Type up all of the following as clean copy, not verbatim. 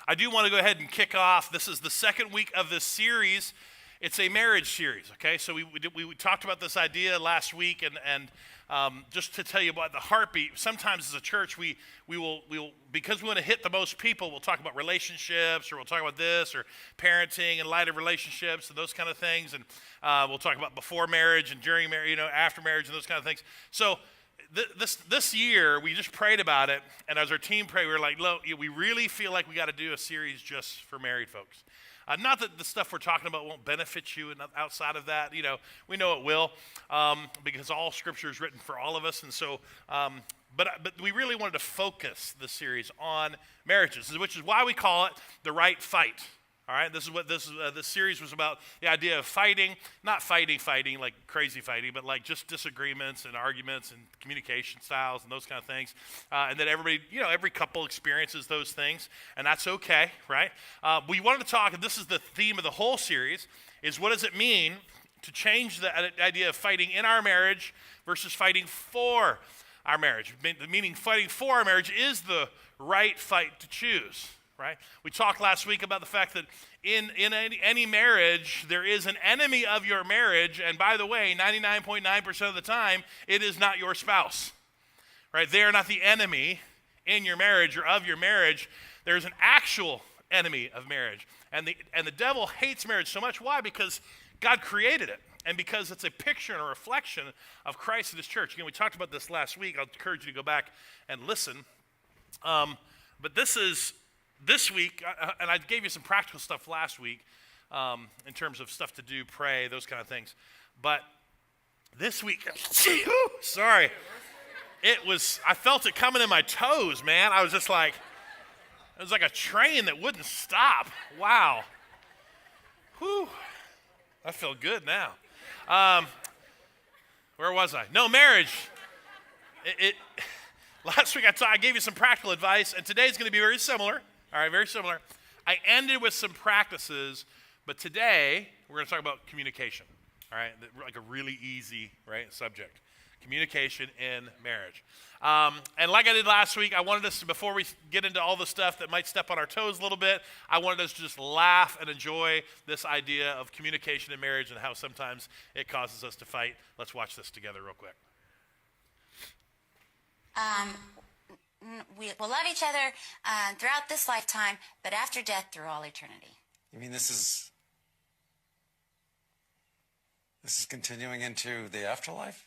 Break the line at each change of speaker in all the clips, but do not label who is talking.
I do want to go ahead and kick off. This is the second week of this series. It's a marriage series, okay? So we talked about this idea last week, and just to tell you about the heartbeat, sometimes as a church, we will, because we want to hit the most people, we'll talk about relationships, or we'll talk about this, or parenting in light of relationships, and those kind of things, and we'll talk about before marriage and during marriage, after marriage, and those kind of things. So this year, we just prayed about it, and as our team prayed, we were like, look, we really feel like we got to do a series just for married folks. Not that the stuff we're talking about won't benefit you, and outside of that, we know it will, because all Scripture is written for all of us, and so, but we really wanted to focus the series on marriages, which is why we call it The Right Fight. All right, this is what this series was about, the idea of fighting, not fighting like crazy fighting, but like just disagreements and arguments and communication styles and those kind of things. And that everybody, every couple experiences those things, and that's okay, right? We wanted to talk, and this is the theme of the whole series, is what does it mean to change the idea of fighting in our marriage versus fighting for our marriage. Meaning fighting for our marriage is the right fight to choose. Right? We talked last week about the fact that in any marriage, there is an enemy of your marriage, and by the way, 99.9% of the time, it is not your spouse. Right? They are not the enemy in your marriage or of your marriage. There's an actual enemy of marriage. And the devil hates marriage so much. Why? Because God created it. And because it's a picture and a reflection of Christ and his church. Again, we talked about this last week. I'll encourage you to go back and listen. But this week, and I gave you some practical stuff last week in terms of stuff to do, pray, those kind of things. But this week, sorry, I felt it coming in my toes, man. I was just like, it was like a train that wouldn't stop. Wow. Whew. I feel good now. Where was I? No, marriage. Last week I gave you some practical advice, and today's going to be very similar. All right, very similar. I ended with some practices, but today we're going to talk about communication. All right, like a really easy, subject. Communication in marriage. And like I did last week, I wanted us to, before we get into all the stuff that might step on our toes a little bit, I wanted us to just laugh and enjoy this idea of communication in marriage and how sometimes it causes us to fight. Let's watch this together real quick.
We will love each other throughout this lifetime, but after death, through all eternity.
You mean this is continuing into the afterlife?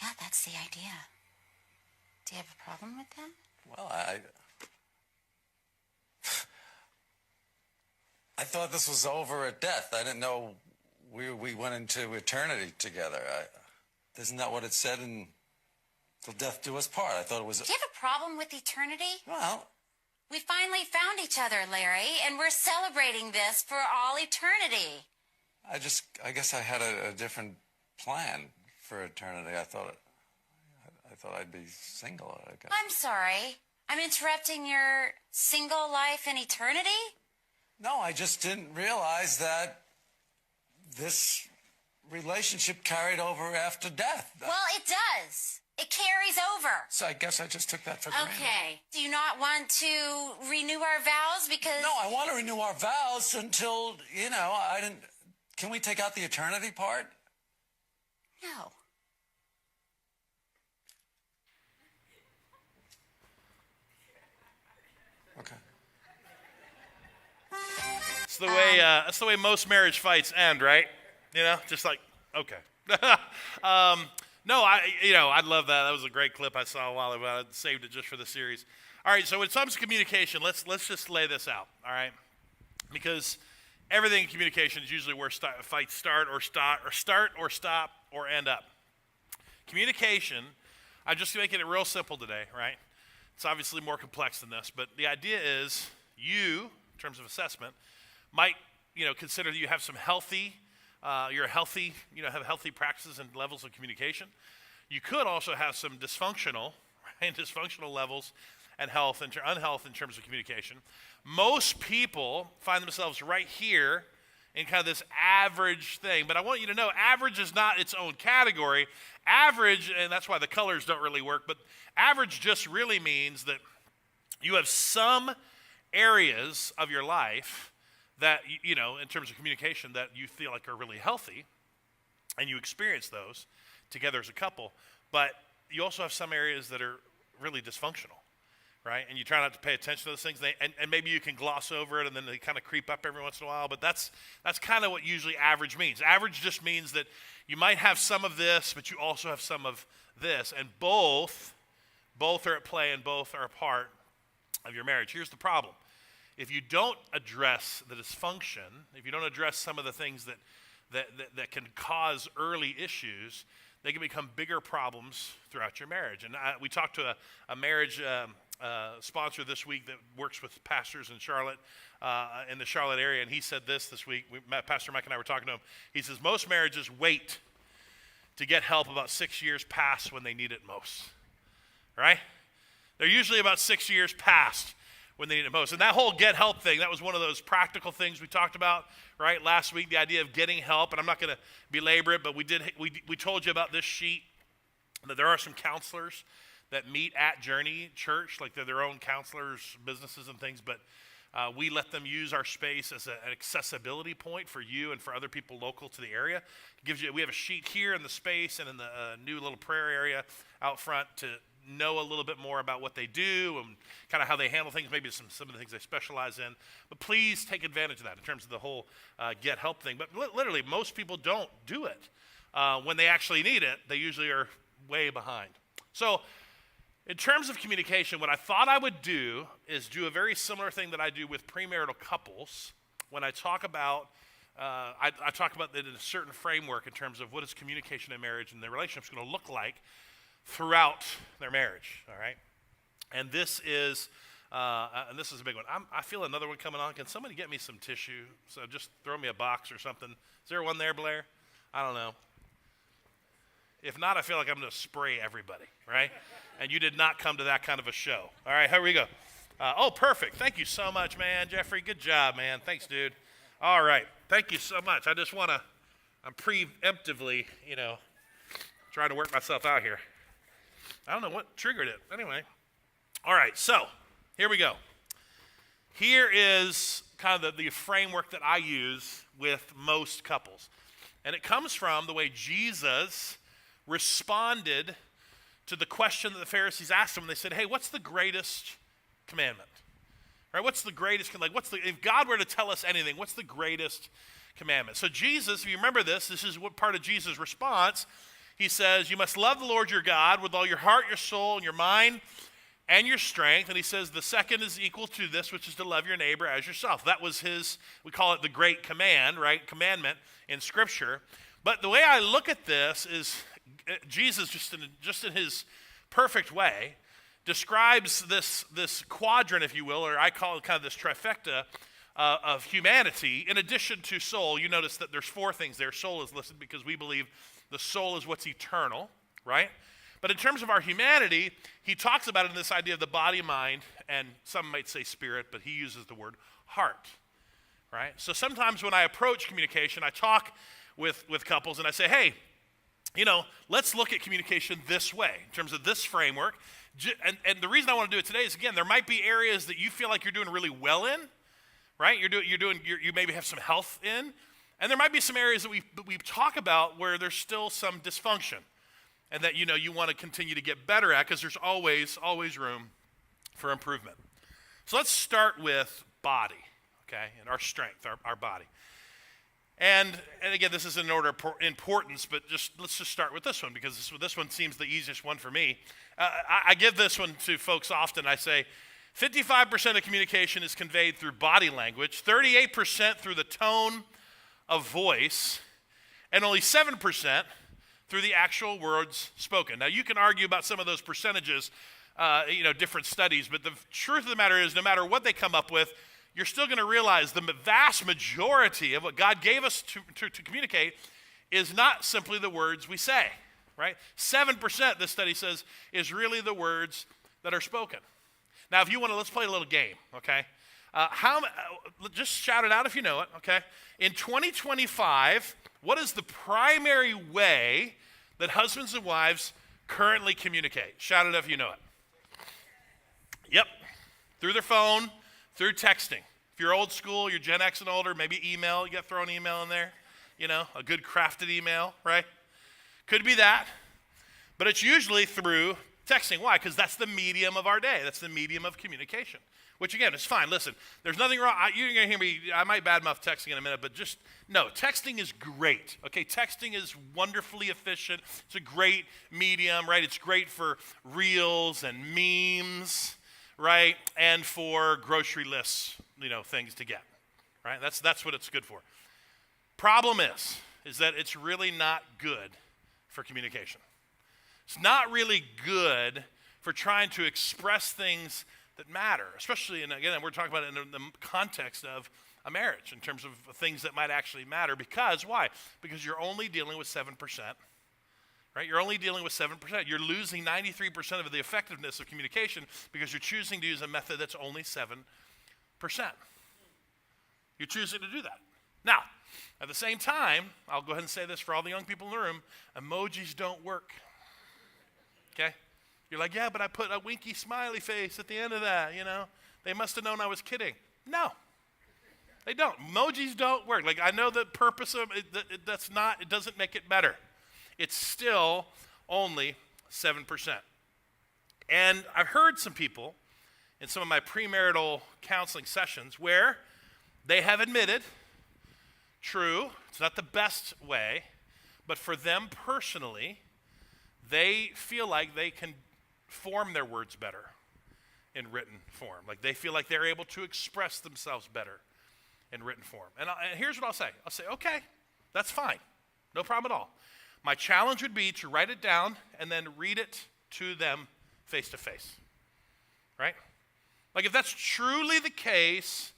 Yeah, that's the idea. Do you have a problem with that?
Well, I thought this was over at death. I didn't know we went into eternity together. Isn't that what it said in Till Death Do Us Part? I thought it was...
Do you have a problem with eternity?
Well...
We finally found each other, Larry, and we're celebrating this for all eternity.
I guess I had a different plan for eternity. I thought I'd be single, I guess.
I'm sorry. I'm interrupting your single life in eternity?
No, I just didn't realize that this relationship carried over after death.
Well, it does. It carries over.
So I guess I just took that for granted.
Okay. Do you not want to renew our vows because...
No, I want to renew our vows until, I didn't... Can we take out the eternity part?
No.
Okay.
That's the way most marriage fights end, right? Just like, okay. No, I love that. That was a great clip I saw a while ago. I saved it just for the series. All right, so when it comes to communication, let's just lay this out, all right? Because everything in communication is usually where fights start or stop or end up. Communication, I'm just making it real simple today, right? It's obviously more complex than this, but the idea is you, in terms of assessment, might, consider that you have some healthy have healthy practices and levels of communication. You could also have some dysfunctional levels and unhealth in terms of communication. Most people find themselves right here in kind of this average thing. But I want you to know, average is not its own category. Average, and that's why the colors don't really work, but average just really means that you have some areas of your life that, in terms of communication, that you feel like are really healthy, and you experience those together as a couple, but you also have some areas that are really dysfunctional, right? And you try not to pay attention to those things, and maybe you can gloss over it, and then they kind of creep up every once in a while, but that's kind of what usually average means. Average just means that you might have some of this, but you also have some of this, and both are at play and both are a part of your marriage. Here's the problem. If you don't address the dysfunction, if you don't address some of the things that can cause early issues, they can become bigger problems throughout your marriage. And we talked to a marriage sponsor this week that works with pastors in Charlotte, in the Charlotte area, and he said this week. Pastor Mike and I were talking to him. He says, most marriages wait to get help about 6 years past when they need it most, right? They're usually about 6 years past when they need it most. And that whole get help thing, that was one of those practical things we talked about, right, last week, the idea of getting help. And I'm not going to belabor it, but we told you about this sheet, that there are some counselors that meet at Journey Church, like they're their own counselors, businesses and things, but we let them use our space as an accessibility point for you and for other people local to the area. We have a sheet here in the space and in the new little prayer area out front to know a little bit more about what they do and kind of how they handle things, maybe some of the things they specialize in. But please take advantage of that in terms of the whole get help thing. But literally, most people don't do it. When they actually need it, they usually are way behind. So in terms of communication, what I thought I would do is do a very similar thing that I do with premarital couples when I talk about I talk about it in a certain framework in terms of what is communication in marriage and their relationship is going to look like throughout their marriage, all right? And this is a big one. I feel another one coming on. Can somebody get me some tissue? So just throw me a box or something. Is there one there, Blair? I don't know. If not, I feel like I'm going to spray everybody, right? And you did not come to that kind of a show. All right, here we go. Oh, perfect. Thank you so much, man. Jeffrey, good job, man. Thanks, dude. All right. Thank you so much. I'm preemptively, trying to work myself out here. I don't know what triggered it. Anyway. All right, so here we go. Here is kind of the framework that I use with most couples. And it comes from the way Jesus responded to the question that the Pharisees asked him. They said, hey, what's the greatest commandment? Right? What's the greatest, if God were to tell us anything, what's the greatest commandment? So Jesus, if you remember this is what part of Jesus' response. He says, you must love the Lord your God with all your heart, your soul, and your mind, and your strength. And he says the second is equal to this, which is to love your neighbor as yourself. That was we call it the great command, right? Commandment in Scripture. But the way I look at this is Jesus, just in his perfect way, describes this quadrant, if you will, or I call it kind of this trifecta of humanity in addition to soul. You notice that there's four things there. Soul is listed because we believe the soul is what's eternal, right? But in terms of our humanity, he talks about it in this idea of the body, mind, and some might say spirit, but he uses the word heart, right? So sometimes when I approach communication, I talk with couples and I say, hey, let's look at communication this way, in terms of this framework. And the reason I want to do it today is, again, there might be areas that you feel like you're doing really well in, right? You maybe have some health in. And there might be some areas that we talk about where there's still some dysfunction and that, you want to continue to get better at because there's always room for improvement. So let's start with body, okay, and our strength, our body. And again, this is in order of importance, but let's just start with this one because this one seems the easiest one for me. I give this one to folks often. I say 55% of communication is conveyed through body language, 38% through the tone of voice, and only 7% through the actual words spoken. Now, you can argue about some of those percentages, different studies, but the truth of the matter is no matter what they come up with, you're still going to realize the vast majority of what God gave us to communicate is not simply the words we say, right? 7%, this study says, is really the words that are spoken. Now, if you want to, let's play a little game, okay? Just shout it out if you know it, okay? In 2025, what is the primary way that husbands and wives currently communicate? Shout it out if you know it. Yep. through their phone, through texting. If you're old school, you're Gen X and older, maybe email. You got to throw an email in there, a good crafted email, right? Could be that, but it's usually through texting. Why? Because that's the medium of our day. That's the medium of communication, which again is fine. Listen, there's nothing wrong. You're going to hear me. I might badmouth texting in a minute, but just no, texting is great. Okay, texting is wonderfully efficient. It's a great medium, right? It's great for reels and memes, right? And for grocery lists, things to get, right? That's what it's good for. Problem is that it's really not good for communication. It's not really good for trying to express things that matter, especially, and again, we're talking about it in the context of a marriage, in terms of things that might actually matter. Because, why? Because you're only dealing with 7%, right? You're only dealing with 7%. You're losing 93% of the effectiveness of communication because you're choosing to use a method that's only 7%. You're choosing to do that. Now, at the same time, I'll go ahead and say this for all the young people in the room, emojis don't work, okay? You're like, yeah, but I put a winky smiley face at the end of that, They must have known I was kidding. No, they don't. Emojis don't work. Like, I know the purpose of it, it doesn't make it better. It's still only 7%. And I've heard some people in some of my premarital counseling sessions where they have admitted, true, it's not the best way, but for them personally, they feel like they can form their words better in written form. Like they feel like they're able to express themselves better in written form. And here's what I'll say. I'll say, okay, that's fine. No problem at all. My challenge would be to write it down and then read it to them face to face, right? Like if that's truly the case,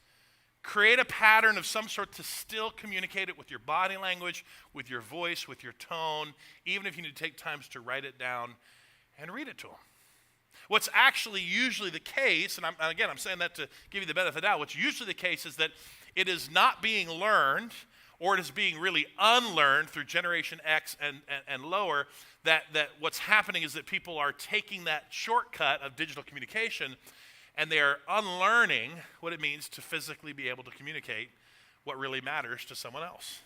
create a pattern of some sort to still communicate it with your body language, with your voice, with your tone, even if you need to take times to write it down and read it to them. What's actually usually the case, and I'm saying that to give you the benefit of the doubt, what's usually the case is that it is not being learned, or it is being really unlearned through Generation X and lower, that what's happening is that people are taking that shortcut of digital communication and they are unlearning what it means to physically be able to communicate what really matters to someone else.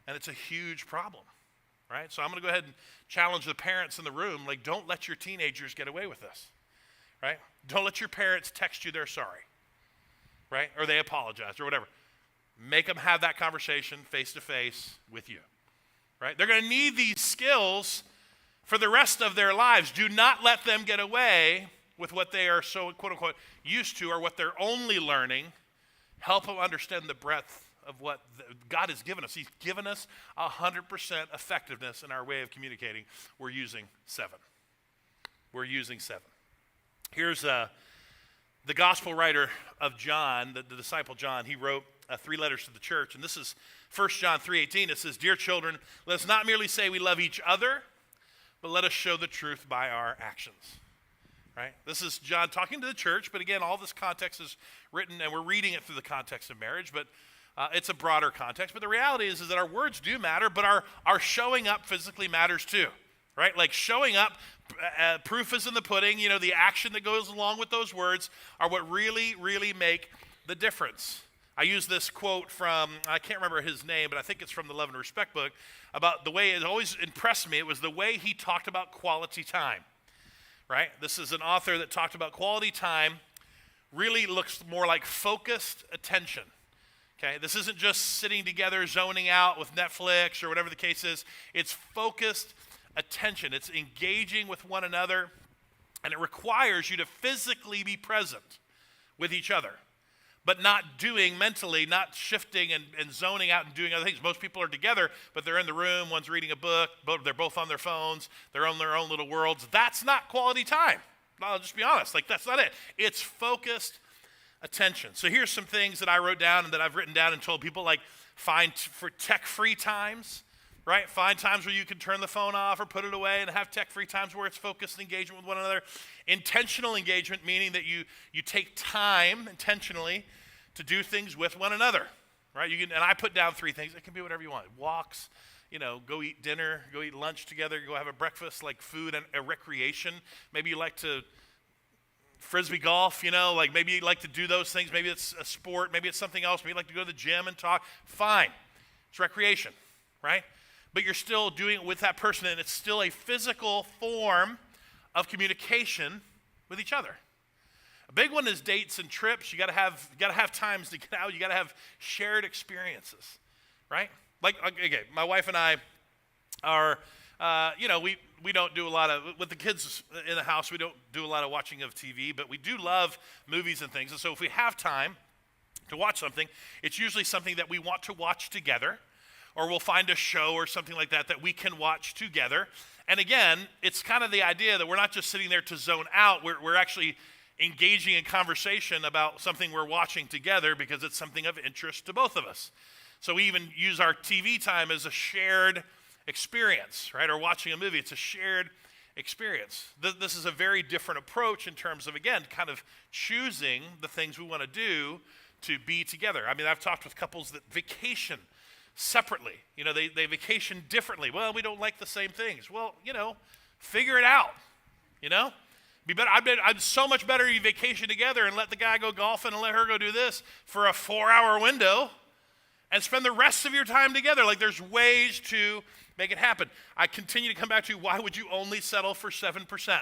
And it's a huge problem, right? So I'm going to go ahead and challenge the parents in the room, like, don't let your teenagers get away with this, right? Don't let your parents text you they're sorry, right? Or they apologize or whatever. Make them have that conversation face to face with you, right? They're going to need these skills for the rest of their lives. Do not let them get away with what they are so, quote unquote, used to, or what they're only learning. Help them understand the breadth of what God has given us. He's given us 100% effectiveness in our way of communicating. We're using 7. We're using 7. Here's the gospel writer of John, the disciple John. He wrote 3 letters to the church, and this is 1 John 3:18. It says, "Dear children, let us not merely say we love each other, but let us show the truth by our actions." Right? This is John talking to the church, but again, all this context is written, and we're reading it through the context of marriage, but it's a broader context. But the reality is that our words do matter, but our showing up physically matters too, right? Like showing up, proof is in the pudding. The action that goes along with those words are what really, really make the difference. I use this quote from, I can't remember his name, but I think it's from the Love and Respect book, about the way it always impressed me. It was the way he talked about quality time. Right? This is an author that talked about quality time really looks more like focused attention. Okay? This isn't just sitting together, zoning out with Netflix or whatever the case is. It's focused attention. It's engaging with one another, and it requires you to physically be present with each other, but not doing mentally, not shifting and zoning out and doing other things. Most people are together, but they're in the room. One's reading a book. They're both on their phones. They're on their own little worlds. That's not quality time. I'll just be honest. Like, that's not it. It's focused attention. So here's some things that I wrote down and that I've written down and told people, like, find for tech-free times, right? Find times where you can turn the phone off or put it away and have tech-free times where it's focused engagement with one another. Intentional engagement, meaning that you take time intentionally to do things with one another, right? And I put down 3 things. It can be whatever you want. Walks, go eat dinner, go eat lunch together, go have a breakfast, like food and a recreation. Maybe you like to Frisbee golf, like maybe you like to do those things. Maybe it's a sport. Maybe it's something else. Maybe you like to go to the gym and talk. Fine. It's recreation, right? But you're still doing it with that person, and it's still a physical form of communication with each other. A big one is dates and trips. You gotta have times to get out. You gotta have shared experiences, right? Like, okay, my wife and I are, we don't do a lot of, with the kids in the house, we don't do a lot of watching of TV, but we do love movies and things. And so if we have time to watch something, it's usually something that we want to watch together, or we'll find a show or something like that that we can watch together. And again, it's kind of the idea that we're not just sitting there to zone out, we're actually engaging in conversation about something we're watching together because it's something of interest to both of us. So we even use our TV time as a shared experience, right? Or watching a movie, it's a shared experience. This is a very different approach in terms of, again, kind of choosing the things we want to do to be together. I mean, I've talked with couples that vacation separately. They vacation differently. Well, we don't like the same things. Well, figure it out, Be better. I'd so much better you vacation together and let the guy go golfing and let her go do this for a 4-hour window and spend the rest of your time together. Like, there's ways to make it happen. I continue to come back to, why would you only settle for 7%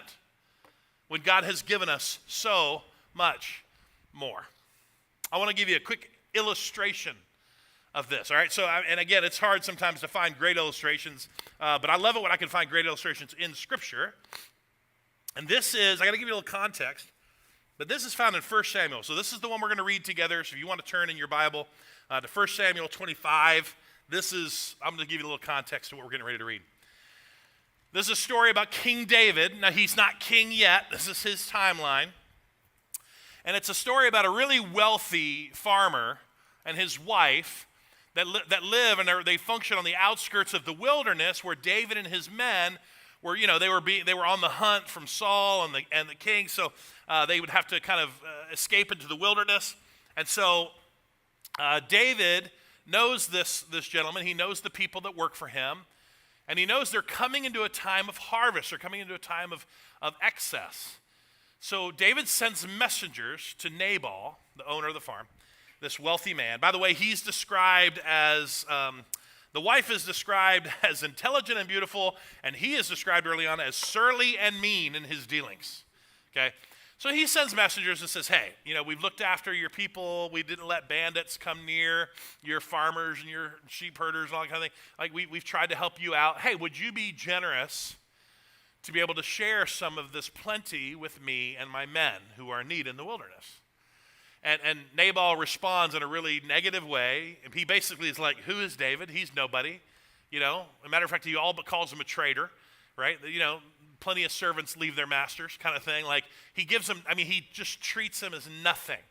when God has given us so much more? I want to give you a quick illustration of this, all right? So, and again, it's hard sometimes to find great illustrations, but I love it when I can find great illustrations in Scripture. And this is, I got to give you a little context, but this is found in 1 Samuel. So this is the one we're going to read together. So if you want to turn in your Bible to 1 Samuel 25, I'm going to give you a little context to what we're getting ready to read. This is a story about King David. Now, he's not king yet. This is his timeline. And it's a story about a really wealthy farmer and his wife that live and they function on the outskirts of the wilderness where David and his men were, they were on the hunt from Saul and the king, so they would have to kind of escape into the wilderness. And so David knows this gentleman. He knows the people that work for him, and he knows they're coming into a time of harvest. They're coming into a time of excess. So David sends messengers to Nabal, the owner of the farm, this wealthy man. By the way, he's described as the wife is described as intelligent and beautiful, and he is described early on as surly and mean in his dealings, okay? So he sends messengers and says, hey, we've looked after your people. We didn't let bandits come near your farmers and your sheep herders and all that kind of thing. Like, we've tried to help you out. Hey, would you be generous to be able to share some of this plenty with me and my men who are in need in the wilderness? And Nabal responds in a really negative way. He basically is like, who is David? He's nobody. As a matter of fact, he all but calls him a traitor, right? Plenty of servants leave their masters kind of thing. Like, he just treats him as nothing.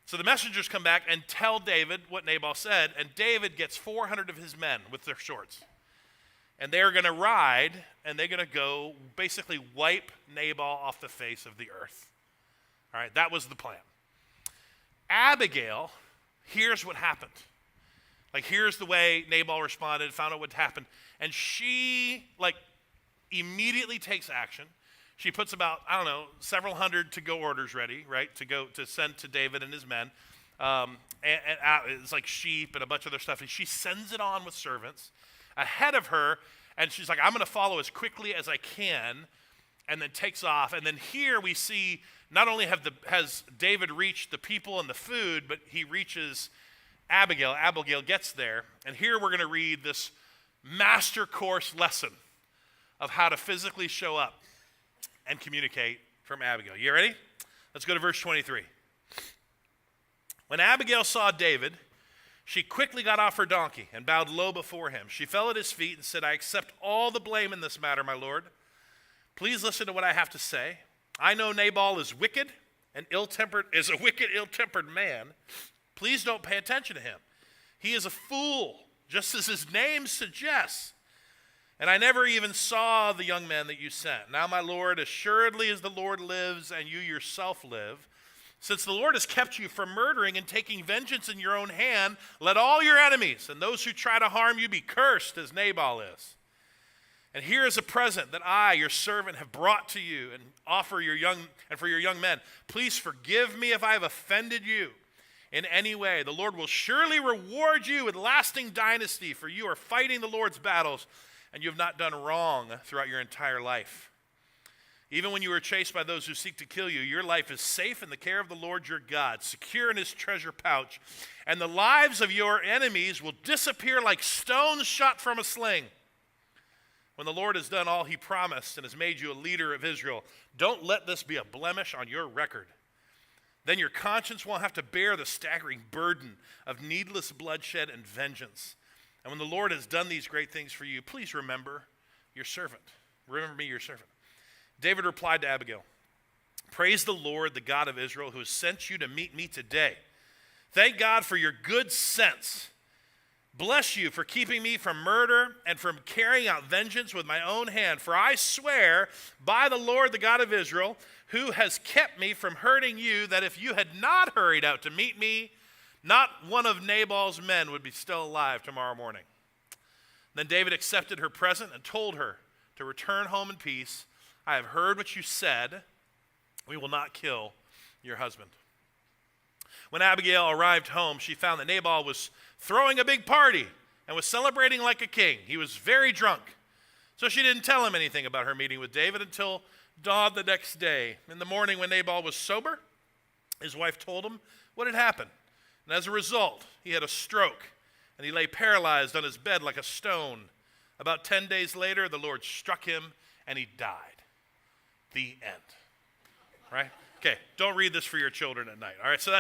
So the messengers come back and tell David what Nabal said, and David gets 400 of his men with their swords. And they're going to ride, and they're going to go basically wipe Nabal off the face of the earth. All right, that was the plan. Abigail, here's what happened. Like, here's the way Nabal responded, found out what happened. And she, immediately takes action. She puts about, several hundred to-go orders ready, right, to send to David and his men. And it's like sheep and a bunch of other stuff. And she sends it on with servants ahead of her. And she's like, I'm going to follow as quickly as I can, and then takes off. And then here we see not only has David reached the people and the food, but he reaches Abigail. Abigail gets there. And here we're going to read this master course lesson of how to physically show up and communicate from Abigail. You ready? Let's go to verse 23. When Abigail saw David, she quickly got off her donkey and bowed low before him. She fell at his feet and said, I accept all the blame in this matter, my lord. Please listen to what I have to say. I know Nabal is wicked and ill-tempered man. Please don't pay attention to him. He is a fool, just as his name suggests. And I never even saw the young man that you sent. Now, my Lord, assuredly as the Lord lives and you yourself live, since the Lord has kept you from murdering and taking vengeance in your own hand, let all your enemies and those who try to harm you be cursed as Nabal is. And here is a present that I, your servant, have brought to you and offer for your young men. Please forgive me if I have offended you in any way. The Lord will surely reward you with lasting dynasty, for you are fighting the Lord's battles, and you have not done wrong throughout your entire life. Even when you are chased by those who seek to kill you, your life is safe in the care of the Lord your God, secure in his treasure pouch, and the lives of your enemies will disappear like stones shot from a sling. When the Lord has done all he promised and has made you a leader of Israel, don't let this be a blemish on your record. Then your conscience won't have to bear the staggering burden of needless bloodshed and vengeance. And when the Lord has done these great things for you, please remember your servant. Remember me, your servant. David replied to Abigail, praise the Lord, the God of Israel, who has sent you to meet me today. Thank God for your good sense. Bless you for keeping me from murder and from carrying out vengeance with my own hand. For I swear by the Lord, the God of Israel, who has kept me from hurting you, that if you had not hurried out to meet me, not one of Nabal's men would be still alive tomorrow morning. Then David accepted her present and told her to return home in peace. I have heard what you said. We will not kill your husband. When Abigail arrived home, she found that Nabal was throwing a big party and was celebrating like a king. He was very drunk. So she didn't tell him anything about her meeting with David until dawn the next day. In the morning when Nabal was sober, his wife told him what had happened. And as a result, he had a stroke and he lay paralyzed on his bed like a stone. About 10 days later, the Lord struck him and he died. The end. Right? Okay, don't read this for your children at night. All right, so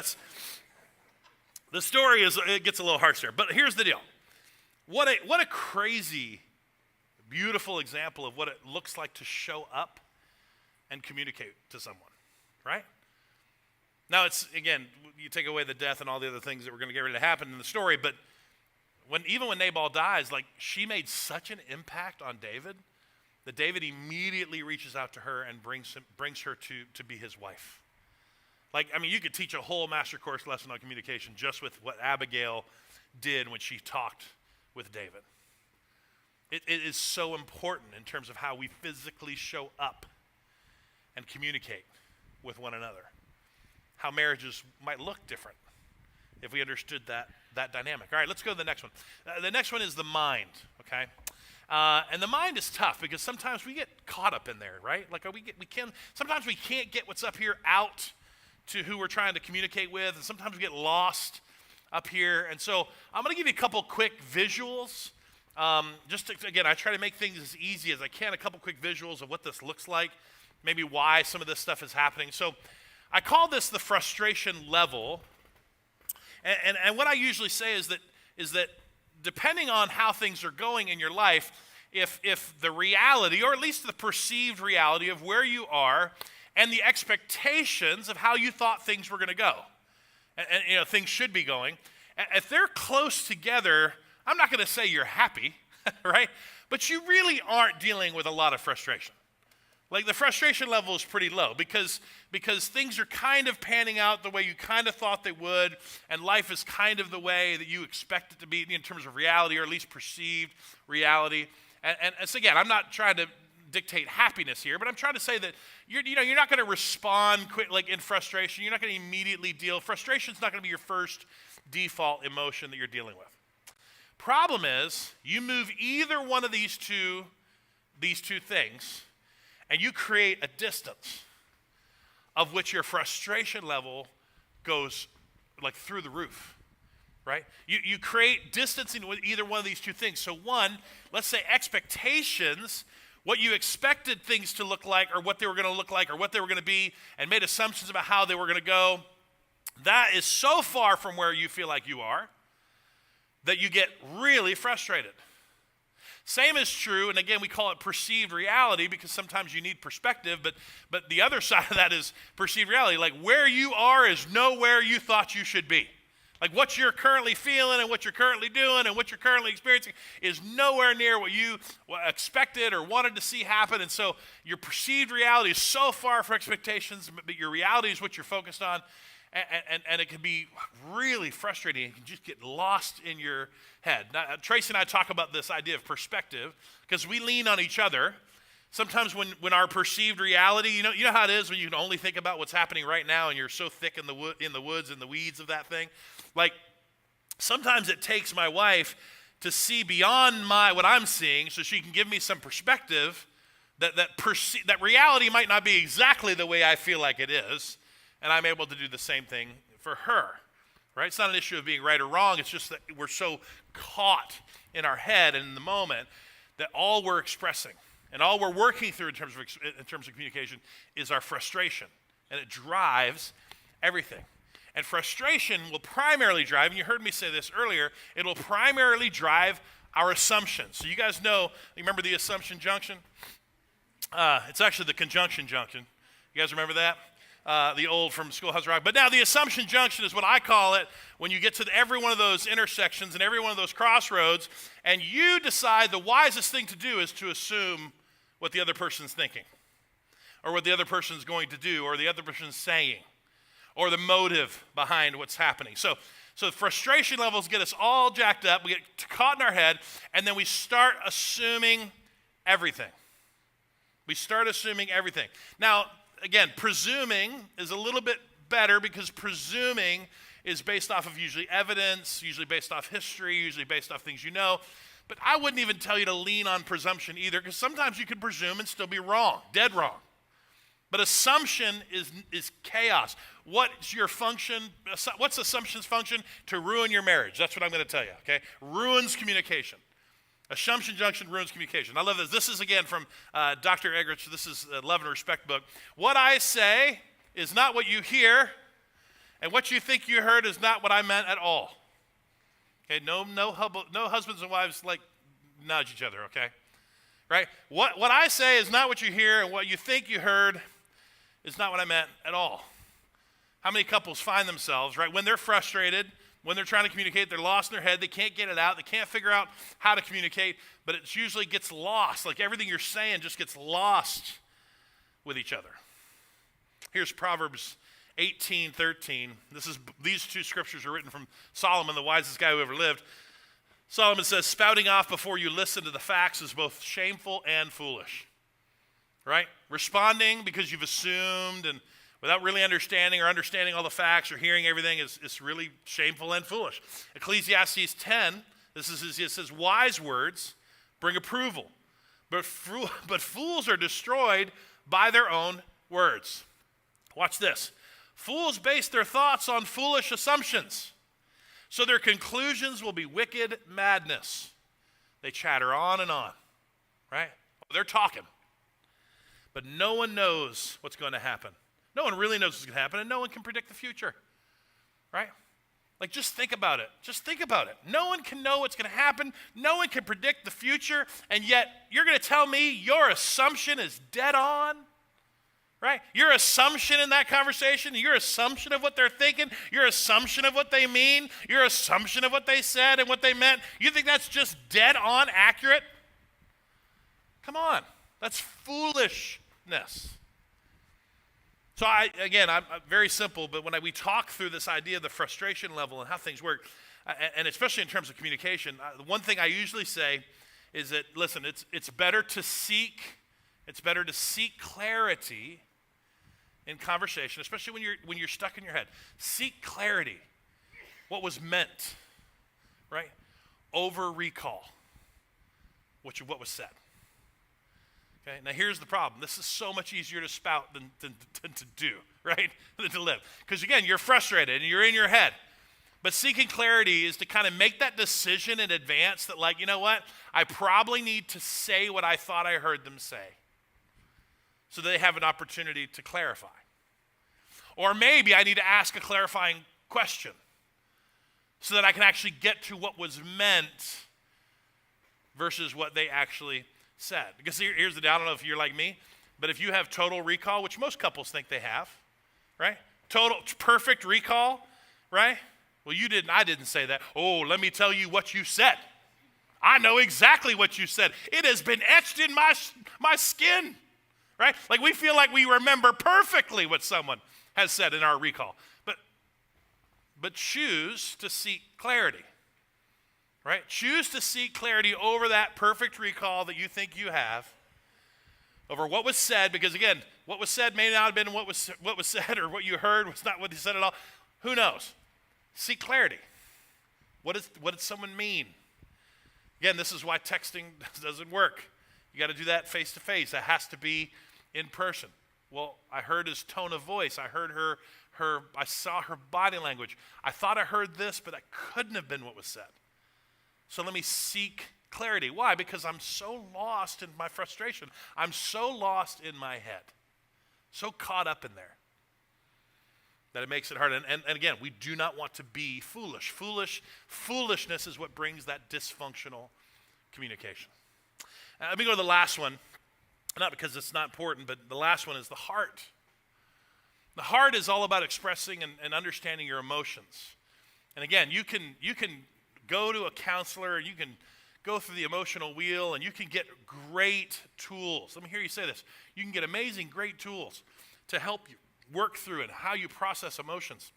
the story it gets a little harsh there. But here's the deal. What a crazy, beautiful example of what it looks like to show up and communicate to someone, right? Now it's, again, you take away the death and all the other things that were going to get ready to happen in the story, but even when Nabal dies, like, she made such an impact on David that David immediately reaches out to her and brings her to be his wife. Like, I mean, you could teach a whole master course lesson on communication just with what Abigail did when she talked with David. It is so important in terms of how we physically show up and communicate with one another. How marriages might look different if we understood that dynamic. All right, let's go to the next one. The next one is the mind, okay? And the mind is tough because sometimes we get caught up in there, right? Like sometimes we can't get what's up here out to who we're trying to communicate with, and sometimes we get lost up here. And so I'm going to give you a couple quick visuals. Again, I try to make things as easy as I can, a couple quick visuals of what this looks like, maybe why some of this stuff is happening. So I call this the frustration level. And what I usually say is that depending on how things are going in your life, if the reality, or at least the perceived reality of where you are and the expectations of how you thought things were going to go, and things should be going, if they're close together, I'm not going to say you're happy, right? But you really aren't dealing with a lot of frustration. Like, the frustration level is pretty low because things are kind of panning out the way you kind of thought they would, and life is kind of the way that you expect it to be in terms of reality, or at least perceived reality. And so again, I'm not trying to dictate happiness here, but I'm trying to say that you're not going to respond quick, like in frustration. You're not going to immediately deal. Frustration's not going to be your first default emotion that you're dealing with. Problem is, you move either one of these two things, and you create a distance of which your frustration level goes like through the roof, right? You create distancing with either one of these two things. So one, let's say expectations, what you expected things to look like, or what they were going to look like, or what they were going to be, and made assumptions about how they were going to go. That is so far from where you feel like you are that you get really frustrated. Same is true, and again, we call it perceived reality because sometimes you need perspective, but the other side of that is perceived reality. Like, where you are is nowhere you thought you should be. Like what you're currently feeling and what you're currently doing and what you're currently experiencing is nowhere near what you expected or wanted to see happen. And so your perceived reality is so far from expectations, but your reality is what you're focused on. And it can be really frustrating. You can just get lost in your head. Now, Tracy and I talk about this idea of perspective because we lean on each other. Sometimes when our perceived reality, you know how it is when you can only think about what's happening right now and you're so thick in the woods and the weeds of that thing. Like sometimes it takes my wife to see beyond what I'm seeing so she can give me some perspective that reality might not be exactly the way I feel like it is, and I'm able to do the same thing for her. Right? It's not an issue of being right or wrong. It's just that we're so caught in our head and in the moment that all we're expressing and all we're working through in terms of communication is our frustration, and it drives everything. And frustration will primarily drive, and you heard me say this earlier, it will primarily drive our assumptions. So you guys know, you remember the assumption junction? It's actually the conjunction junction. You guys remember that? The old from Schoolhouse Rock. But now the assumption junction is what I call it when you get to every one of those intersections and every one of those crossroads, and you decide the wisest thing to do is to assume what the other person's thinking, or what the other person's going to do, or the other person's saying, or the motive behind what's happening. So the frustration levels get us all jacked up. We get caught in our head, and then we start assuming everything. We start assuming everything. Now, again, presuming is a little bit better because presuming is based off of usually evidence, usually based off history, usually based off things you know. But I wouldn't even tell you to lean on presumption either, because sometimes you can presume and still be wrong, dead wrong. But assumption is chaos. What's your function? What's assumption's function? To ruin your marriage. That's what I'm going to tell you, okay? Ruins communication. Assumption junction ruins communication. I love this. This is, again, from Dr. Eggerichs. This is a Love and Respect book. What I say is not what you hear, and what you think you heard is not what I meant at all. Okay, no husbands and wives like nudge each other, okay? Right? What I say is not what you hear, and what you think you heard is not what I meant at all. How many couples find themselves, right, when they're frustrated, when they're trying to communicate, they're lost in their head, they can't get it out, they can't figure out how to communicate, but it usually gets lost. Like everything you're saying just gets lost with each other. Here's Proverbs 18:13. These two scriptures are written from Solomon, the wisest guy who ever lived. Solomon says, spouting off before you listen to the facts is both shameful and foolish. Right? Responding because you've assumed and without really understanding all the facts or hearing everything is really shameful and foolish. Ecclesiastes 10, it says, wise words bring approval, but fools are destroyed by their own words. Watch this. Fools base their thoughts on foolish assumptions, so their conclusions will be wicked madness. They chatter on and on, right? They're talking, but no one knows what's going to happen. No one really knows what's going to happen, and no one can predict the future, right? Like, just think about it. Just think about it. No one can know what's going to happen. No one can predict the future, and yet you're going to tell me your assumption is dead on, right? Your assumption in that conversation, your assumption of what they're thinking, your assumption of what they mean, your assumption of what they said and what they meant, you think that's just dead on accurate? Come on. That's foolishness. So I'm very simple, but when we talk through this idea of the frustration level and how things work, and especially in terms of communication, the one thing I usually say is that, listen, it's better to seek clarity in conversation, especially when you're stuck in your head. Seek clarity. What was meant, right? Over recall what was said. Okay, now here's the problem. This is so much easier to spout than to do, right? Than to live. Because again, you're frustrated and you're in your head. But seeking clarity is to kind of make that decision in advance that, like, you know what? I probably need to say what I thought I heard them say, so they have an opportunity to clarify. Or maybe I need to ask a clarifying question so that I can actually get to what was meant versus what they actually said. Because here's the deal. I don't know if you're like me, but if you have total recall, which most couples think they have, right? Perfect recall, right? Well, you didn't. I didn't say that. Oh, let me tell you what you said. I know exactly what you said. It has been etched in my skin, right? Like we feel like we remember perfectly what someone has said in our recall. But choose to seek clarity, right? Choose to seek clarity over that perfect recall that you think you have, over what was said, because again, what was said may not have been what was said, or what you heard was not what he said at all. Who knows? Seek clarity. What did someone mean? Again, this is why texting doesn't work. You got to do that face to face. That has to be in person. Well, I heard his tone of voice. I heard I saw her body language. I thought I heard this, but that couldn't have been what was said. So let me seek clarity. Why? Because I'm so lost in my frustration. I'm so lost in my head, so caught up in there, that it makes it hard. And again, we do not want to be foolish. Foolishness is what brings that dysfunctional communication. Let me go to the last one. Not because it's not important, but the last one is the heart. The heart is all about expressing and understanding your emotions. And again, you can go to a counselor, and you can go through the emotional wheel, and you can get great tools. Let me hear you say this. You can get amazing, great tools to help you work through and how you process emotions.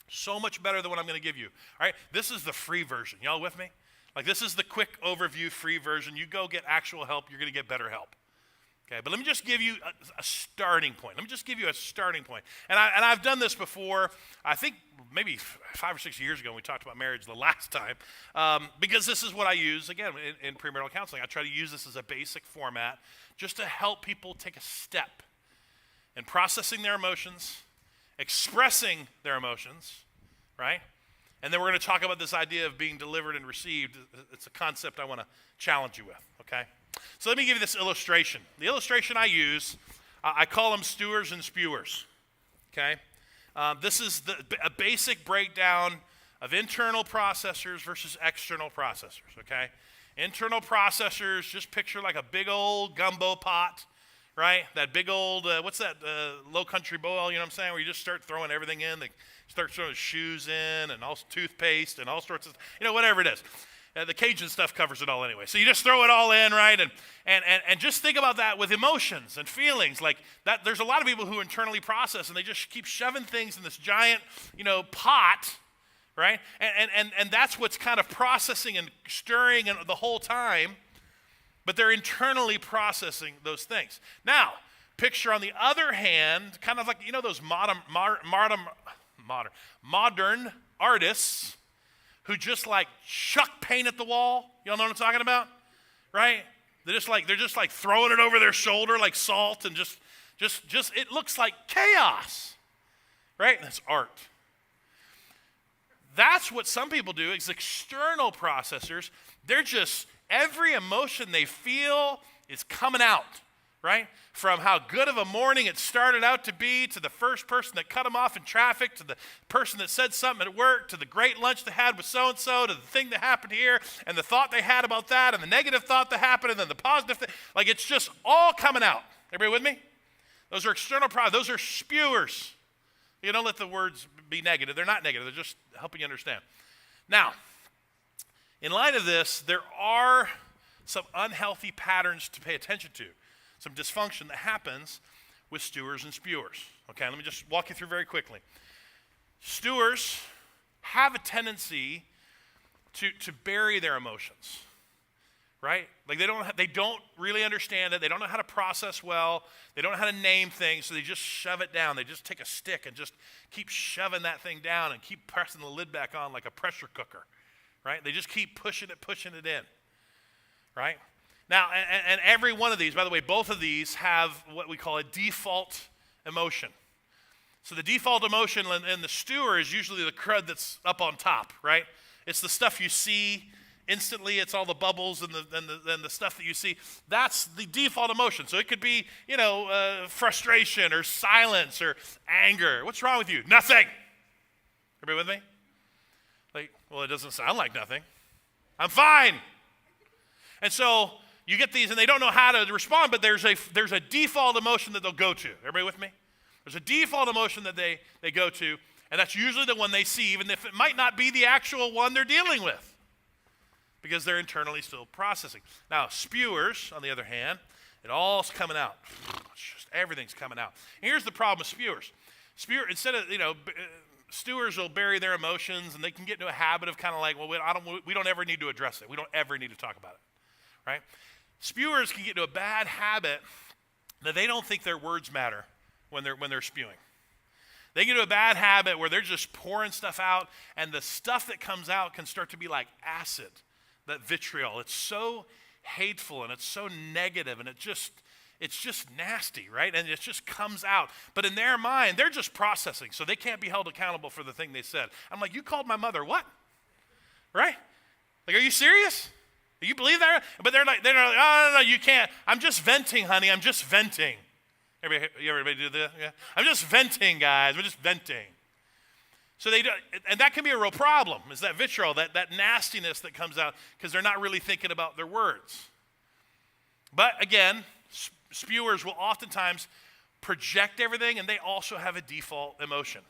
So much better than what I'm going to give you. All right, this is the free version. Y'all with me? Like, this is the quick overview free version. You go get actual help, you're going to get better help. Okay, but let me just give you a starting point. Let me just give you a starting point. And I've done this before. I think maybe 5 or 6 years ago when we talked about marriage the last time, because this is what I use, again, in premarital counseling. I try to use this as a basic format just to help people take a step in processing their emotions, expressing their emotions, right? And then we're going to talk about this idea of being delivered and received. It's a concept I want to challenge you with, okay? So let me give you this illustration. The illustration I use, I call them stewers and spewers, okay? This is a basic breakdown of internal processors versus external processors, okay? Internal processors, just picture like a big old gumbo pot, right? That big old, what's that, low country boil, you know what I'm saying, where you just start throwing everything in. They start throwing shoes in and all toothpaste and all sorts of, whatever it is. The Cajun stuff covers it all anyway. So you just throw it all in, right? And just think about that with emotions and feelings. Like that, there's a lot of people who internally process, and they just keep shoving things in this giant, pot, right? And that's what's kind of processing and stirring the whole time. But they're internally processing those things. Now, picture on the other hand, kind of like, those modern artists who just like chuck paint at the wall. Y'all know what I'm talking about? Right? They're just like throwing it over their shoulder like salt, and just it looks like chaos. Right? That's art. That's what some people do is external processors. They're just, every emotion they feel is coming out, right? From how good of a morning it started out to be, to the first person that cut them off in traffic, to the person that said something at work, to the great lunch they had with so-and-so, to the thing that happened here, and the thought they had about that, and the negative thought that happened, and then the positive thing. Like, it's just all coming out. Everybody with me? Those are external processors. Those are spewers. You don't let the words be negative. They're not negative. They're just helping you understand. Now, in light of this, there are some unhealthy patterns to pay attention to, some dysfunction that happens with stewers and spewers. Okay, let me just walk you through very quickly. Stewers have a tendency to bury their emotions, right? Like they don't really understand it. They don't know how to process well. They don't know how to name things, so they just shove it down. They just take a stick and just keep shoving that thing down and keep pressing the lid back on like a pressure cooker, right? They just keep pushing it in, right? Now, and every one of these, by the way, both of these have what we call a default emotion. So the default emotion in the stewer is usually the crud that's up on top, right? It's the stuff you see instantly. It's all the bubbles and the stuff that you see. That's the default emotion. So it could be, frustration or silence or anger. What's wrong with you? Nothing. Everybody with me? Like, well, it doesn't sound like nothing. I'm fine. And so you get these, and they don't know how to respond, but there's a default emotion that they'll go to. Everybody with me? There's a default emotion that they go to, And that's usually the one they see, even if it might not be the actual one they're dealing with, because they're internally still processing. Now, spewers, on the other hand, it all's coming out. It's just everything's coming out. And here's the problem with spewers. Instead of, stewers will bury their emotions, and they can get into a habit of kind of like, well, we don't ever need to address it. We don't ever need to talk about it, right? Spewers can get into a bad habit that they don't think their words matter when they're spewing. They get into a bad habit where they're just pouring stuff out, and the stuff that comes out can start to be like acid, that vitriol. It's so hateful, and it's so negative, and it's just nasty, right? And it just comes out. But in their mind, they're just processing, so they can't be held accountable for the thing they said. I'm like, you called my mother what? Right? Like, are you serious? Do you believe that? But they're like, oh, no, you can't. I'm just venting, honey. I'm just venting. Everybody do that? Yeah. I'm just venting, guys. We're just venting. So they do, and that can be a real problem, is that vitriol, that nastiness that comes out because they're not really thinking about their words. But again, spewers will oftentimes project everything, and they also have a default emotion,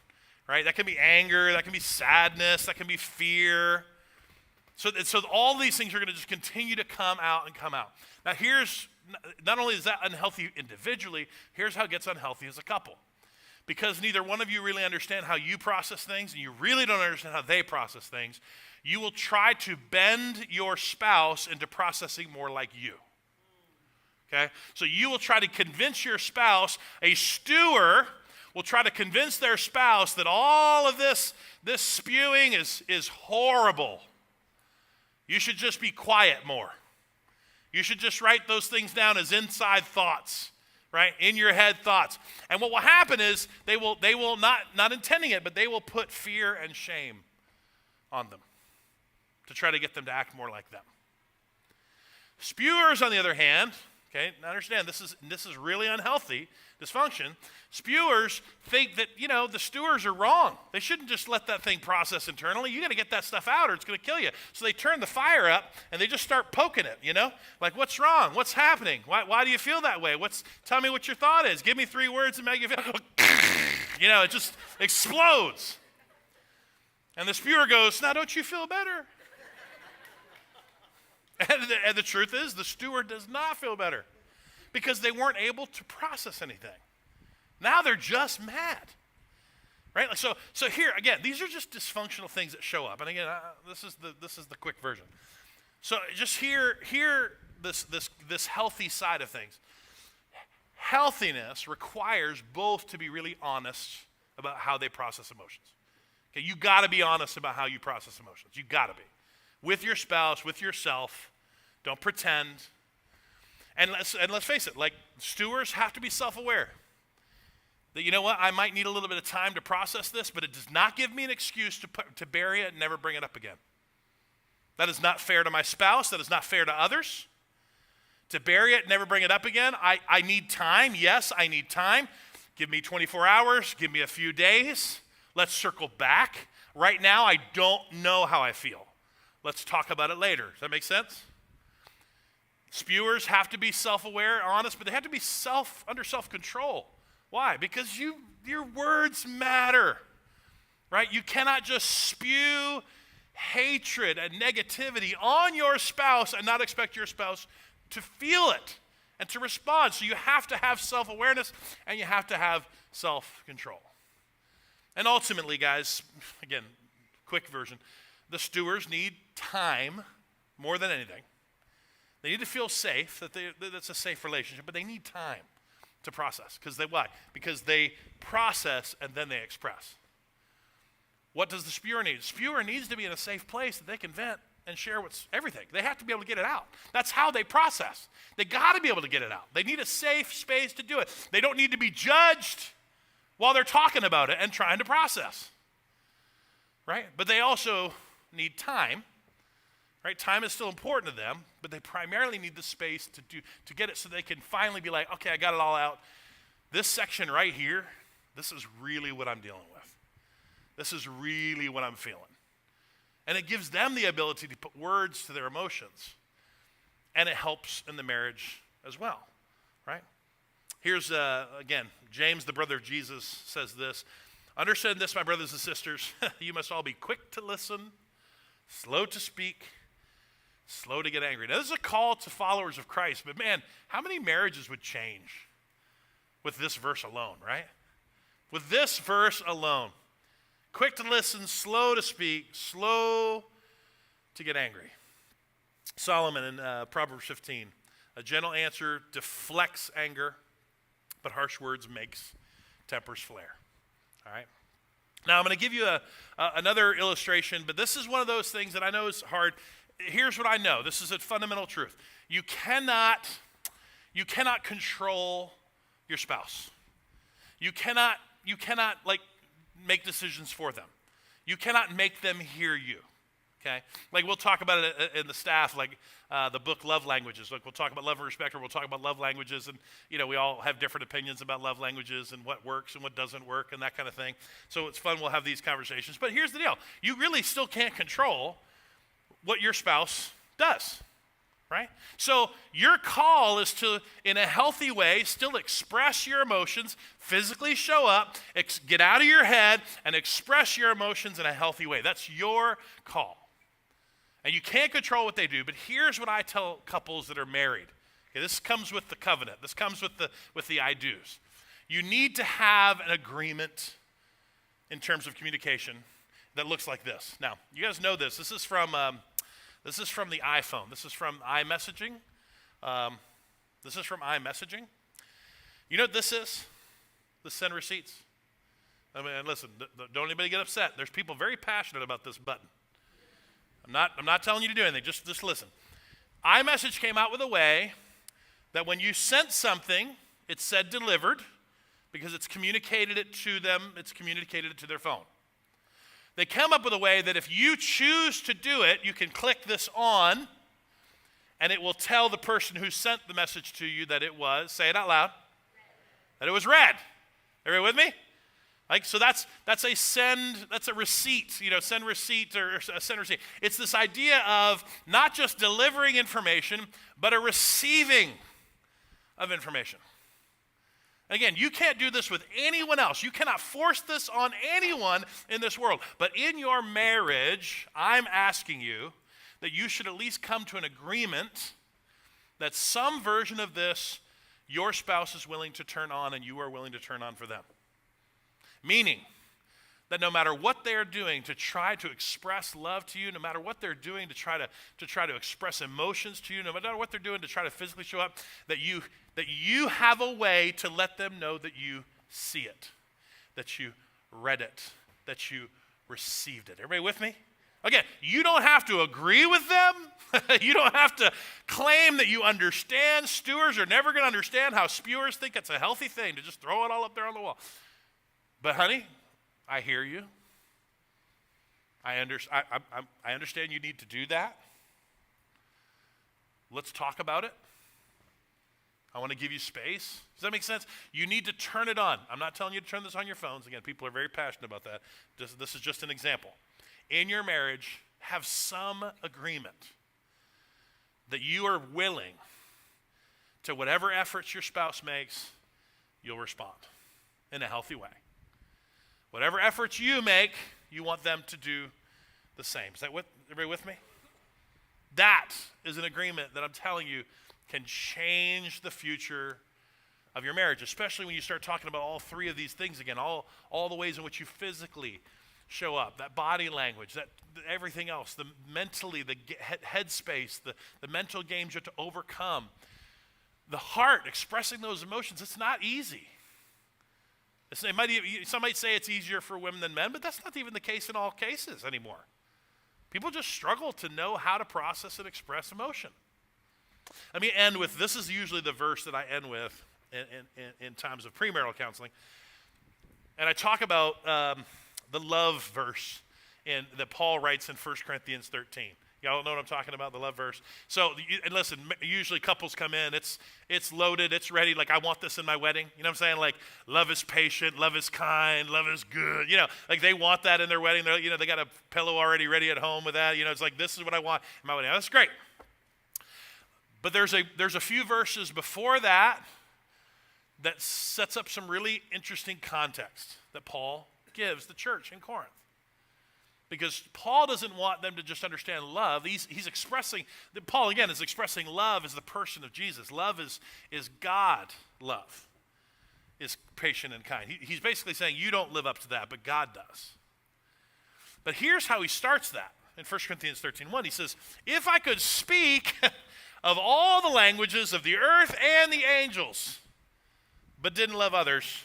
right? That can be anger, that can be sadness, that can be fear. So all these things are going to just continue to come out and come out. Now here's, not only is that unhealthy individually, here's how it gets unhealthy as a couple. Because neither one of you really understand how you process things, and you really don't understand how they process things, you will try to bend your spouse into processing more like you. Okay? So you will try to convince your spouse, a stewer will try to convince their spouse that all of this spewing is horrible. You should just be quiet more. You should just write those things down as inside thoughts, right? In your head thoughts. And what will happen is they will not intending it, but they will put fear and shame on them to try to get them to act more like them. Spewers, on the other hand, okay, now understand this is really unhealthy dysfunction. Spewers think that, the stewers are wrong. They shouldn't just let that thing process internally. You got to get that stuff out or it's going to kill you. So they turn the fire up and they just start poking it, Like, what's wrong? What's happening? Why do you feel that way? Tell me what your thought is. Give me 3 words and make you feel, it just explodes. And the spewer goes, now don't you feel better? And the truth is, the stewer does not feel better because they weren't able to process anything. Now they're just mad, right? So here again, these are just dysfunctional things that show up. And again, this is the quick version. So just hear this healthy side of things. Healthiness requires both to be really honest about how they process emotions. Okay, you got to be honest about how you process emotions. You got to be. With your spouse, with yourself. Don't pretend. And let's face it, like stewers have to be self-aware. That, you know what, I might need a little bit of time to process this, but it does not give me an excuse to bury it and never bring it up again. That is not fair to my spouse. That is not fair to others. To bury it, never bring it up again. I need time. Yes, I need time. Give me 24 hours. Give me a few days. Let's circle back. Right now, I don't know how I feel. Let's talk about it later. Does that make sense? Spewers have to be self-aware, honest, but they have to be under self-control. Why? Because your words matter, right? You cannot just spew hatred and negativity on your spouse and not expect your spouse to feel it and to respond. So you have to have self-awareness and you have to have self-control. And ultimately, guys, again, quick version, the stewards need time more than anything. They need to feel safe, that's a safe relationship, but they need time to process. Why? Because they process and then they express. What does the spewer need? The spewer needs to be in a safe place that they can vent and share everything. They have to be able to get it out. That's how they process. They got to be able to get it out. They need a safe space to do it. They don't need to be judged while they're talking about it and trying to process. Right? But they also need time. Right? Time is still important to them, but they primarily need the space to get it so they can finally be like, okay, I got it all out. This section right here, this is really what I'm dealing with. This is really what I'm feeling. And it gives them the ability to put words to their emotions. And it helps in the marriage as well, right? Here's, again, James, the brother of Jesus, says this. Understand this, my brothers and sisters. You must all be quick to listen, slow to speak, slow to get angry. Now, this is a call to followers of Christ, but man, how many marriages would change with this verse alone, right? With this verse alone. Quick to listen, slow to speak, slow to get angry. Solomon in Proverbs 15, a gentle answer deflects anger, but harsh words makes tempers flare. All right. Now I'm going to give you another illustration, but this is one of those things that I know is hard. Here's what I know. This is a fundamental truth. You cannot control your spouse. You cannot like make decisions for them. You cannot make them hear you. Okay? Like we'll talk about it in the staff, like the book Love Languages. Like we'll talk about love and respect, or we'll talk about love languages, and we all have different opinions about love languages and what works and what doesn't work and that kind of thing. So it's fun, we'll have these conversations. But here's the deal. You really still can't control what your spouse does, right? So your call is to, in a healthy way, still express your emotions, physically show up, get out of your head, and express your emotions in a healthy way. That's your call. And you can't control what they do, but here's what I tell couples that are married. Okay, this comes with the covenant. This comes with the I do's. You need to have an agreement in terms of communication that looks like this. Now, you guys know this. This is from the iPhone. This is from iMessaging. You know what this is? The send receipts. I mean, listen, don't anybody get upset. There's people very passionate about this button. I'm not telling you to do anything. Just listen. iMessage came out with a way that when you sent something, it said delivered because it's communicated it to them. It's communicated it to their phone. They come up with a way that if you choose to do it, you can click this on, and it will tell the person who sent the message to you that it was, say it out loud, that it was read. Everybody with me? Like, so that's a receipt, send receipt or send receipt. It's this idea of not just delivering information, but a receiving of information. Again, you can't do this with anyone else. You cannot force this on anyone in this world. But in your marriage, I'm asking you that you should at least come to an agreement that some version of this your spouse is willing to turn on and you are willing to turn on for them. Meaning that no matter what they're doing to try to express love to you, no matter what they're doing to try to express emotions to you, no matter what they're doing to try to physically show up, that you have a way to let them know that you see it, that you read it, that you received it. Everybody with me? Again, you don't have to agree with them. You don't have to claim that you understand. Stewards are never going to understand how spewers think it's a healthy thing to just throw it all up there on the wall. But honey, I hear you. I understand you need to do that. Let's talk about it. I want to give you space. Does that make sense? You need to turn it on. I'm not telling you to turn this on your phones. Again, people are very passionate about that. This is just an example. In your marriage, have some agreement that you are willing to whatever efforts your spouse makes, you'll respond in a healthy way. Whatever efforts you make, you want them to do the same. Is that everybody with me? That is an agreement that I'm telling you can change the future of your marriage, especially when you start talking about all three of these things again, all the ways in which you physically show up, that body language, that everything else, the mentally, the head space, the mental games you have to overcome, the heart expressing those emotions. It's not easy. Some might say it's easier for women than men, but that's not even the case in all cases anymore. People just struggle to know how to process and express emotion. Let me end with, this is usually the verse that I end with in times of premarital counseling. And I talk about the love verse that Paul writes in 1 Corinthians 13. Y'all know what I'm talking about, the love verse. So, and listen, usually couples come in, it's loaded, it's ready, like I want this in my wedding. You know what I'm saying? Like, love is patient, love is kind, love is good. Like they want that in their wedding. They got a pillow already ready at home with that. It's like, this is what I want in my wedding. That's great. But there's a few verses before that sets up some really interesting context that Paul gives the church in Corinth. Because Paul doesn't want them to just understand love. He's expressing, Paul again is expressing love as the person of Jesus. Love is God love, is patient and kind. He's basically saying you don't live up to that, but God does. But here's how he starts that. In 1 Corinthians 13:1, he says, if I could speak of all the languages of the earth and the angels, but didn't love others,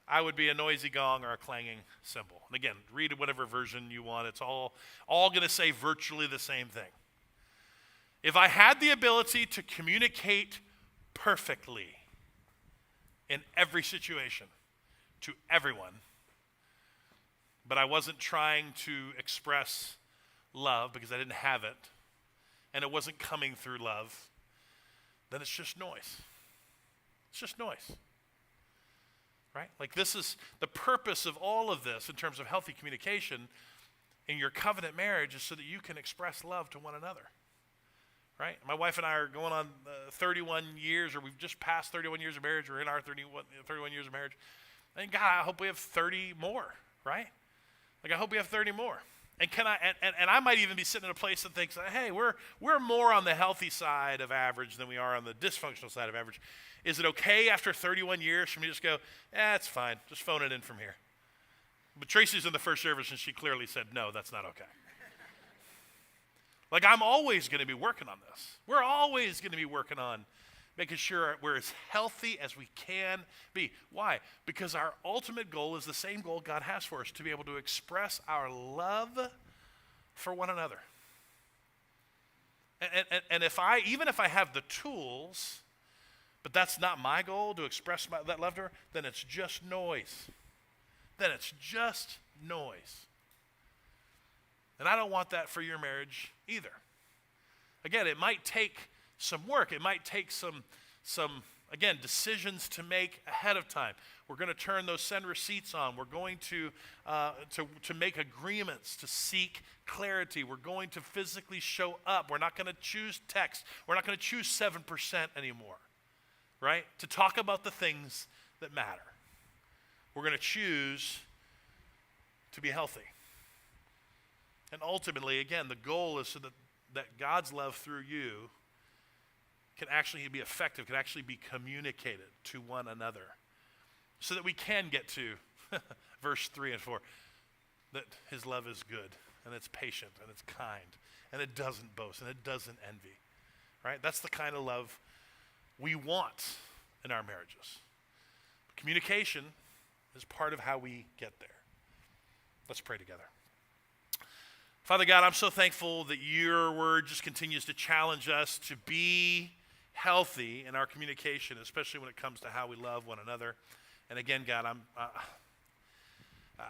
I would be a noisy gong or a clanging cymbal. And again, read whatever version you want. It's all going to say virtually the same thing. If I had the ability to communicate perfectly in every situation to everyone, but I wasn't trying to express love because I didn't have it, and it wasn't coming through love, then it's just noise. It's just noise. Right? Like this is the purpose of all of this in terms of healthy communication in your covenant marriage is so that you can express love to one another. Right? My wife and I are going on 31 years, or we've just passed 31 years of marriage, or in our 31 years of marriage. And God, I hope we have 30 more, right? Like I hope we have 30 more. And I might even be sitting in a place that thinks, hey, we're more on the healthy side of average than we are on the dysfunctional side of average. Is it okay after 31 years for me to just go, it's fine, just phone it in from here? But Tracy's in the first service and she clearly said, no, that's not okay. Like I'm always going to be working on this. We're always going to be working on making sure we're as healthy as we can be. Why? Because our ultimate goal is the same goal God has for us, to be able to express our love for one another. And even if I have the tools, but that's not my goal, to express that love to her, then it's just noise. Then it's just noise. And I don't want that for your marriage either. Again, it might take some work. It might take some again, decisions to make ahead of time. We're going to turn those send receipts on. We're going to make agreements to seek clarity. We're going to physically show up. We're not going to choose text. We're not going to choose 7% anymore, right? To talk about the things that matter. We're going to choose to be healthy. And ultimately, again, the goal is so that God's love through you can actually be effective, can actually be communicated to one another, so that we can get to verse 3 and 4, that his love is good, and it's patient, and it's kind, and it doesn't boast, and it doesn't envy, right? That's the kind of love we want in our marriages. Communication is part of how we get there. Let's pray together. Father God, I'm so thankful that your word just continues to challenge us to be healthy in our communication, especially when it comes to how we love one another. And again, God,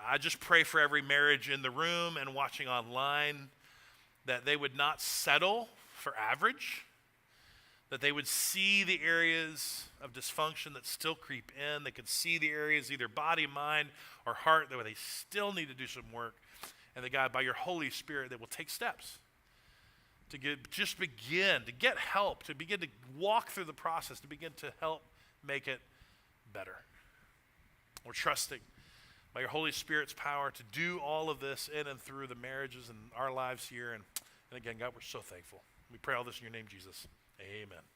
I just pray for every marriage in the room and watching online, that they would not settle for average, that they would see the areas of dysfunction that still creep in. They could see the areas, either body, mind, or heart, that they still need to do some work. And that God, by your Holy Spirit, they will take steps to begin to get help, to begin to walk through the process, to begin to help make it better. We're trusting by your Holy Spirit's power to do all of this in and through the marriages and our lives here. And again, God, we're so thankful. We pray all this in your name, Jesus. Amen.